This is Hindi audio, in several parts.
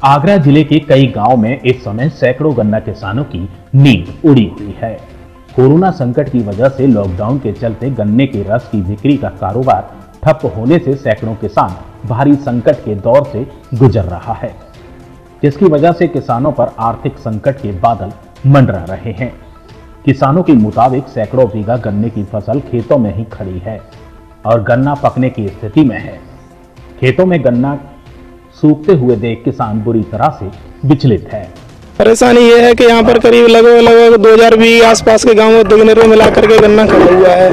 आगरा जिले के कई गांव में इस समय सैकड़ों गन्ना किसानों की नींद उड़ी हुई है। कोरोना संकट की वजह से लॉकडाउन के चलते गन्ने के रस की बिक्री का कारोबार ठप होने से सैकड़ों किसान भारी संकट के दौर से गुजर रहा है, जिसकी वजह से किसानों पर आर्थिक संकट के बादल मंडरा रहे हैं। किसानों के मुताबिक सैकड़ों बीघा गन्ने की फसल खेतों में ही खड़ी है और गन्ना पकने की स्थिति में है। खेतों में गन्ना सूखते हुए देख किसान बुरी तरह से विचलित है। परेशानी ये है कि यहाँ पर करीब लगभग 2020 आसपास के गांव में दुगने रो मिला करके गन्ना खड़ा हुआ है।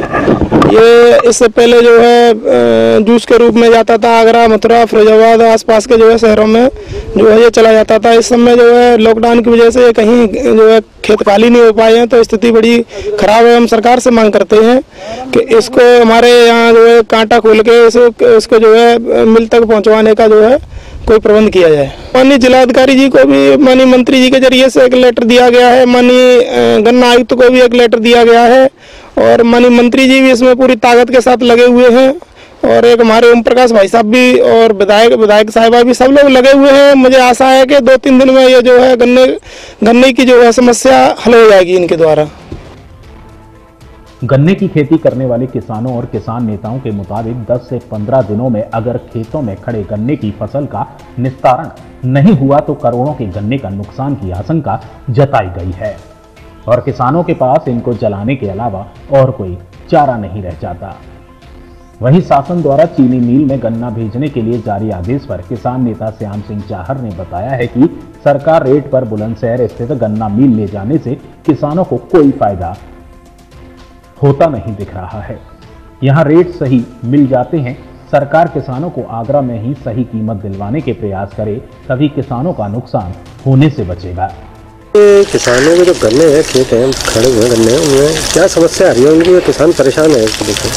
ये इससे पहले जो है जूस के रूप में जाता था, आगरा, मथुरा, फिरोजाबाद आसपास के जो है शहरों में जो है ये चला जाता था। इस समय जो है लॉकडाउन की वजह से कहीं जो है खेत खाली नहीं हो पाए हैं, तो स्थिति बड़ी खराब है। हम सरकार से मांग करते हैं कि इसको हमारे यहाँ जो है कांटा खोल के इसको जो है मिल तक पहुँचवाने का जो है कोई प्रबंध किया जाए। माननीय जिलाधिकारी जी को भी माननीय मंत्री जी के जरिए से एक लेटर दिया गया है, माननीय गन्ना आयुक्त को भी एक लेटर दिया गया है और माननीय मंत्री जी भी इसमें पूरी ताकत के साथ लगे हुए हैं और एक हमारे ओम प्रकाश भाई साहब भी और विधायक साहिबा भी सब लोग लगे हुए हैं। मुझे आशा है कि 2-3 दिन में ये जो है गन्ने की जो है समस्या हल हो जाएगी इनके द्वारा। गन्ने की खेती करने वाले किसानों और किसान नेताओं के मुताबिक 10 से 15 दिनों में अगर खेतों में खड़े गन्ने की फसल का निस्तारण नहीं हुआ तो करोड़ों के गन्ने का नुकसान की आशंका जताई गई है और किसानों के पास इनको जलाने के अलावा और कोई चारा नहीं रह जाता। वहीं शासन द्वारा चीनी मिल में गन्ना भेजने के लिए जारी आदेश पर किसान नेता श्याम सिंह चाहर ने बताया है कि सरकार रेट पर बुलंदशहर स्थित गन्ना मिल ले जाने से किसानों को कोई फायदा होता नहीं दिख रहा है। यहाँ रेट सही मिल जाते हैं। सरकार किसानों को आगरा में ही सही कीमत दिलवाने के प्रयास करे, तभी किसानों का नुकसान होने से बचेगा। किसानों के जो गन्ने हैं, खेत हैं, खड़े हुए गन्ने, उनमें क्या समस्या आ रही है उनकी? किसान परेशान है इसको देखो।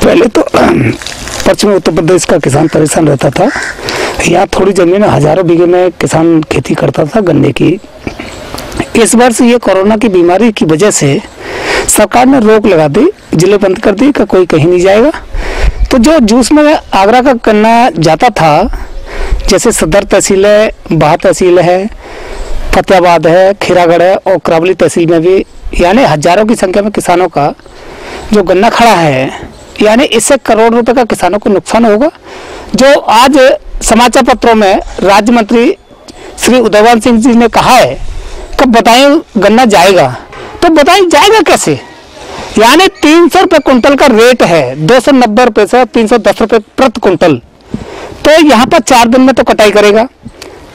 पहले तो पश्चिमी उत्तर प्रदेश का किसान परेशान रहता था। यहाँ थोड़ी जमीन हजारों बीघे में किसान खेती करता था गन्ने की। इस वर्ष ये कोरोना की बीमारी की वजह से सरकार ने रोक लगा दी, जिले बंद कर दी कि कोई कहीं नहीं जाएगा। तो जो जूस में आगरा का गन्ना जाता था, जैसे सदर तहसील है, बाह तहसील है, फतेहाबाद है, खीरागढ़ है और करावली तहसील में भी यानी हजारों की संख्या में किसानों का जो गन्ना खड़ा है, यानी इससे करोड़ रुपए का किसानों को नुकसान होगा। जो आज समाचार पत्रों में राज्य मंत्री श्री उदयवान सिंह जी ने कहा है कि बताएं गन्ना जाएगा, तो बताएं जाएगा कैसे? यानी 300 रुपये कुंटल का रेट है, 290 रुपये से 310 रुपये प्रति कुंटल। तो यहाँ पर 4 दिन में तो कटाई करेगा,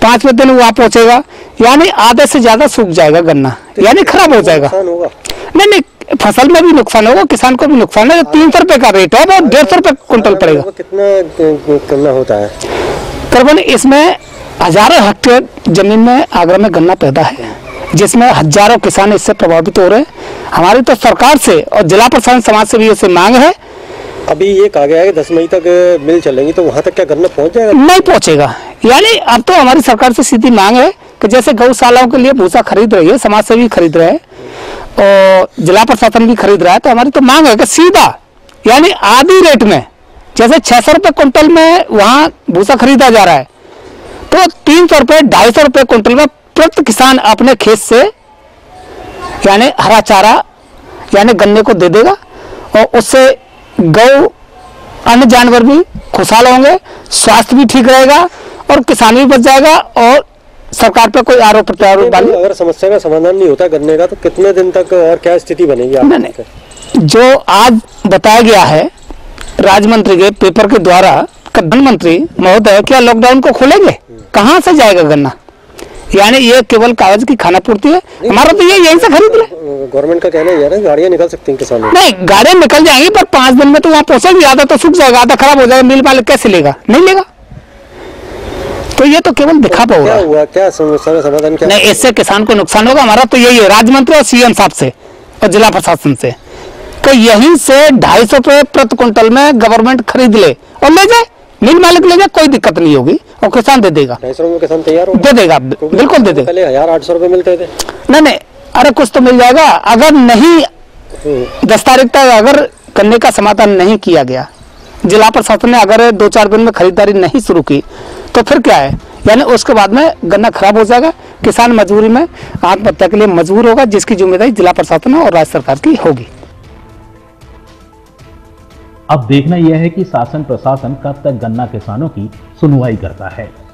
5वें दिन वहाँ पहुँचेगा, यानी आधे से ज्यादा सूख जाएगा गन्ना, यानी खराब हो जाएगा। नहीं, फसल में भी नुकसान होगा, किसान को भी नुकसान है। 300 रुपये का रेट है, वो 150 रुपये कुंटल पड़ेगा। कितना गन्ना होता है? करीबन इसमें हजारों हेक्टेयर जमीन में आगरा में गन्ना पैदा है, जिसमें हजारों किसान इससे प्रभावित हो रहे हैं। हमारी तो सरकार से और जिला प्रशासन समाज से भी इससे मांग है। अभी ये कहा गया है कि 10 मई तक मिल चलेंगी, तो वहां तक क्या गन्ना पहुंच जाएगा? नहीं पहुंचेगा। यानी अब तो हमारी सरकार से सीधी मांग है कि जैसे गौशालाओं के लिए भूसा खरीद रही है, समाज से भी खरीद रहे हैं और जिला प्रशासन भी खरीद रहा है, तो हमारी तो मांग है कि सीधा यानी आधी रेट में, जैसे 600 रुपये कुंटल में वहाँ भूसा खरीदा जा रहा है, तो 300 रुपये 250 रुपये कुंटल में प्रति किसान अपने खेत से यानी हरा चारा यानी गन्ने को दे देगा और उससे गौ अन्य जानवर भी खुशहाल होंगे, स्वास्थ्य भी ठीक रहेगा और किसान भी बच जाएगा और सरकार पर कोई आरोप प्रत्यारोप डाले। अगर समस्या का समाधान नहीं होता गन्ने का, तो कितने दिन तक और क्या स्थिति बनेगी? नहीं, जो आज बताया गया है राज्य मंत्री के पेपर के द्वारा, प्रधानमंत्री महोदय क्या लॉकडाउन को खोलेंगे? कहाँ से जाएगा गन्ना? यानी ये केवल कागज की खाना पूर्ति है। हमारा तो ये यहीं से खरीद ले। गवर्नमेंट का कहना है गाड़ियां निकल सकती हैं किसानों। नहीं, गाड़ियां निकल जाएंगी पर 5 दिन में तो वहाँ पहुंचेगी। आधा तो सूख जाएगा, आधा खराब हो जाएगा। मिल मालिक कैसे लेगा? नहीं लेगा। तो ये तो केवल दिखावा होगा। क्या हुआ? क्या समस्या का समाधान क्या? नहीं, इससे किसान को नुकसान होगा। हमारा तो यही है राज्य मंत्री और सीएम साहब से और जिला प्रशासन से कि यहीं से 250 रुपये प्रति कुंटल में गवर्नमेंट खरीद ले और ले जाए, मिल मालिक ले जाए, कोई दिक्कत नहीं होगी और किसान दे देगा। 250 रुपये किसान तैयार दे देगा, बिल्कुल दे देगा। पहले 1800 रुपये मिलते थे। नहीं, अरे कुछ तो मिल जाएगा। अगर नहीं 10 तारीख तक अगर गन्ने का समाधान नहीं किया गया, जिला प्रशासन ने अगर 2-4 दिन में खरीदारी नहीं शुरू की, तो फिर क्या है? यानी उसके बाद में गन्ना खराब हो जाएगा, किसान मजबूरी में आत्महत्या के लिए मजबूर होगा, जिसकी जिम्मेदारी जिला प्रशासन और राज्य सरकार की होगी। अब देखना यह है कि शासन प्रशासन कब तक गन्ना किसानों की सुनवाई करता है।